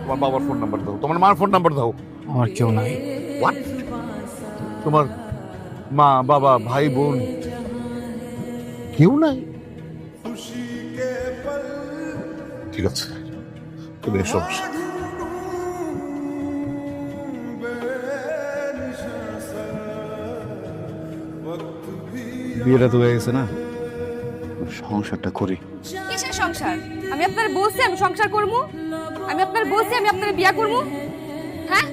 তোমার বাবার phone number দাও, তোমার মার ফোন নাম্বার দাও। আমার কেউ নাই। হোয়াট? তোমার মা বাবা ভাই বোন কেউ নাই? ঠিক আছে, তুমি এসো। বিয়েটা তো হয়ে গেছে না, সংসারটা করি। কিসের সংসার? আমি আপনার বলছি আমি সংসার করবো, আমি আপনার বলছি আমি আপনার বিয়া করবো। হ্যাঁ,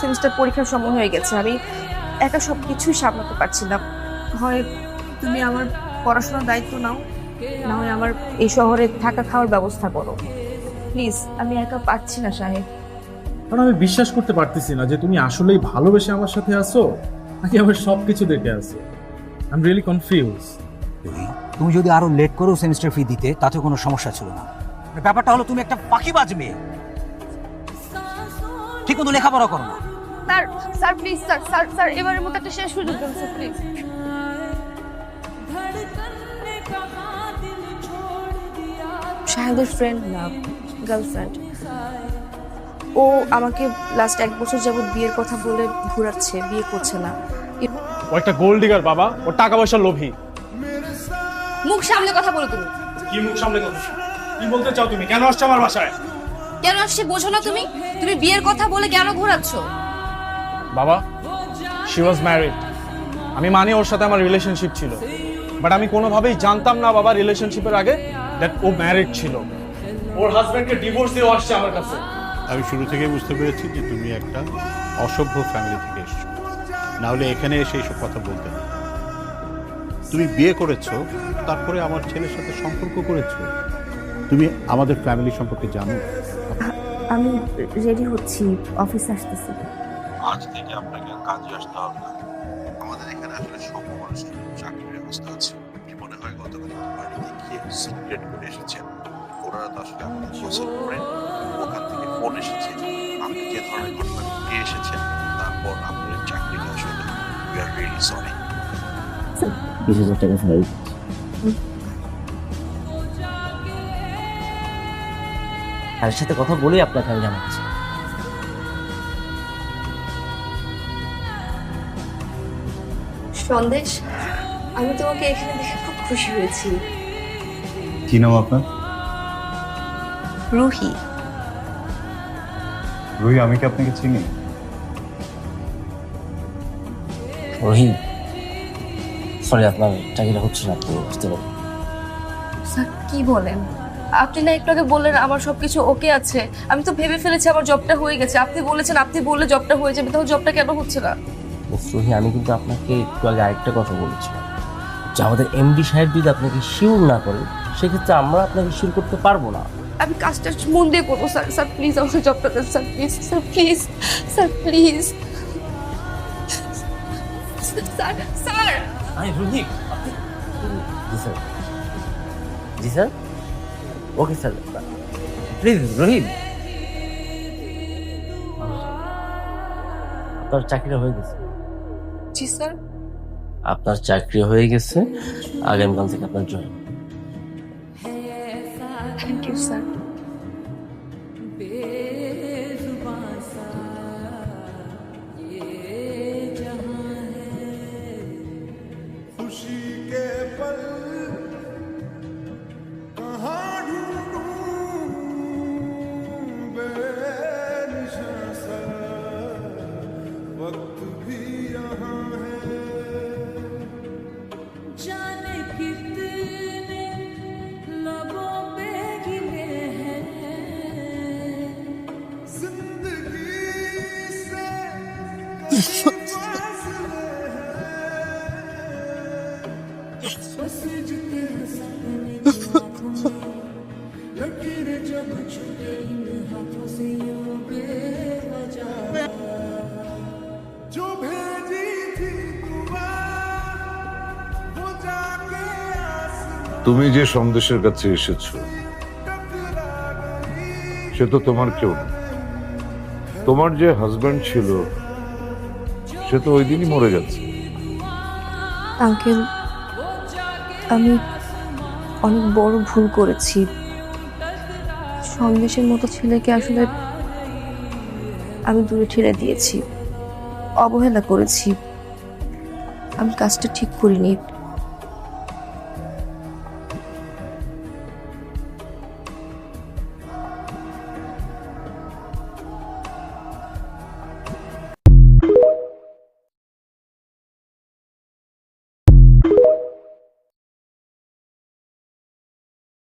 সেমিস্টার পরীক্ষার সময় হয়ে গেছে, আমি একা সবকিছুই সামলাতে পারছি না। হয় তুমি আমার পড়াশোনার দায়িত্ব নাও, না হয় আমার এই শহরে থাকা খাওয়ার ব্যবস্থা করো প্লিজ। আমি একা পারছি না সাহেব। কারণ আমি বিশ্বাস করতে পারতেছি না যে তুমি আসলেই ভালোবেসে আমার সাথে আছো নাকি আমার সবকিছু দেখে আছো। I am really confuse. তুমি যদি আরো লেট করো সেমিস্টার ফি দিতে তাতে কোনো সমস্যা ছিল না। ব্যাপারটা হলো তুমি একটা ফাঁকিবাজ মেয়ে, ঠিক মতো লেখাপড়া করো না। Sir sir please sir sir sir এবারের মতো একটা শেষ সুযোগ দেন স্যার প্লিজ। শাহেদের ফ্রেন্ড না, গার্লফ্রেন্ড। ও আমাকে লাস্ট 1 বছর যাবত বিয়ের কথা বলে ঘোরাচ্ছে, বিয়ে করছে না। ও একটা গোল্ড ডিগার বাবা, ও টাকা পয়সার লোভী। মুখ সামলে কথা বলো তুমি। কি মুখ সামনে কথা? কি বলতে চাও তুমি? কেন আসছো আমার বাসায়? কেন আসছে বোঝো না তুমি? তুমি বিয়ের কথা বলে কেন ঘোরাচ্ছ? বাবা, শি ওয়াজ ম্যারিড। আমি মানি ওর সাথে আমার রিলেশনশিপ ছিল, বাট আমি কোনোভাবেই জানতাম না বাবা রিলেশনশিপের আগে দ্যাট ও ম্যারিড ছিল। ওর হাজবেন্ডকে ডিভোর্স দিয়ে আসছে আমার কাছে। আমি শুরু থেকে বুঝতে পেরেছি যে তুমি একটা অসভ্য ফ্যামিলি থেকে এসছো, না হলে এখানে এসে এইসব কথা বলতে না। তুমি বিয়ে করেছো, তারপরে আমার ছেলের সাথে সম্পর্ক করেছো। তুমি আমাদের ফ্যামিলি সম্পর্কে জানো? আমি রেডি হচ্ছি, অফিসে আসতেছি। আজ থেকে আপনাকে কাজে আসতে হবে না। আমাদের এখানে আসলে সব মানুষের চাকরির ব্যবস্থা আছে। কি মনে হয় গতকাল বাড়িতে গিয়ে সিক্রেট করে এসেছেন? ওনারা তো আসলে আমাদের ক্লোজ ফ্রেন্ড। ওখান থেকে ফোন এসেছে, আপনি যে ধরনের ঘটনা ঘটিয়ে এসেছেন, তারপর আপনার চাকরিটা আসলে উই আর রিয়েলি সরি। 20,000 টাকা স্যালারি। তার সাথে কথা বলেই আপনাকে আমি জানাচ্ছি। সন্দেশ, আমি তোমাকে এখানে দেখে খুব খুশি হয়েছি। কি নাম আপনার? রুহি। রুহি, আমি কি আপনাকে চিনি? রহিম, সরি আপনার চাকরিটা হচ্ছে না, আপনি বুঝতে পারেন। স্যার কি বলেন? আপনি না একটু আগে বললেন আমার সবকিছু ওকে আছে, আমি তো ভেবে ফেলেছি আমার জবটা হয়ে গেছে। আপনি বলেছেন আপনি বললে জবটা হয়ে যাবে, তাহলে জবটা কেন হচ্ছে না? রহি, আমি কিন্তু আপনাকে একটু আগে আরেকটা কথা বলেছিলাম যে আমাদের এমডি সাহেব যদি আপনাকে শিওর না করে সেক্ষেত্রে আমরা আপনাকে শিওর করতে পারবো না। আমি কাজটা মন দিয়ে করবো স্যার। স্যার প্লিজ আমাকে জবটা দেন sir, please sir, please sir, please sir. Sir আরে রোহিত, জি স্যার, জি sir, okay sir, please Rohit, আপনার চাকরিটা হয়ে গেছে। জি স্যার। আপনার চাকরি হয়ে গেছে, আগামীকাল থেকে আপনার জয়েন। Thank you sir. তুমি যে সন্দেশের কাছে এসেছো সে তো তোমার কেউ না। তোমার যে হাজবেন্ড ছিল সে তো ওই দিনই মরে গেছে। আঙ্কেল, আমি অনেক বড় ভুল করেছি। সন্দেশের মতো ছেলেকে আসলে আমি দূরে ঠেলে দিয়েছি, অবহেলা করেছি। আমি কাজটা ঠিক করিনি।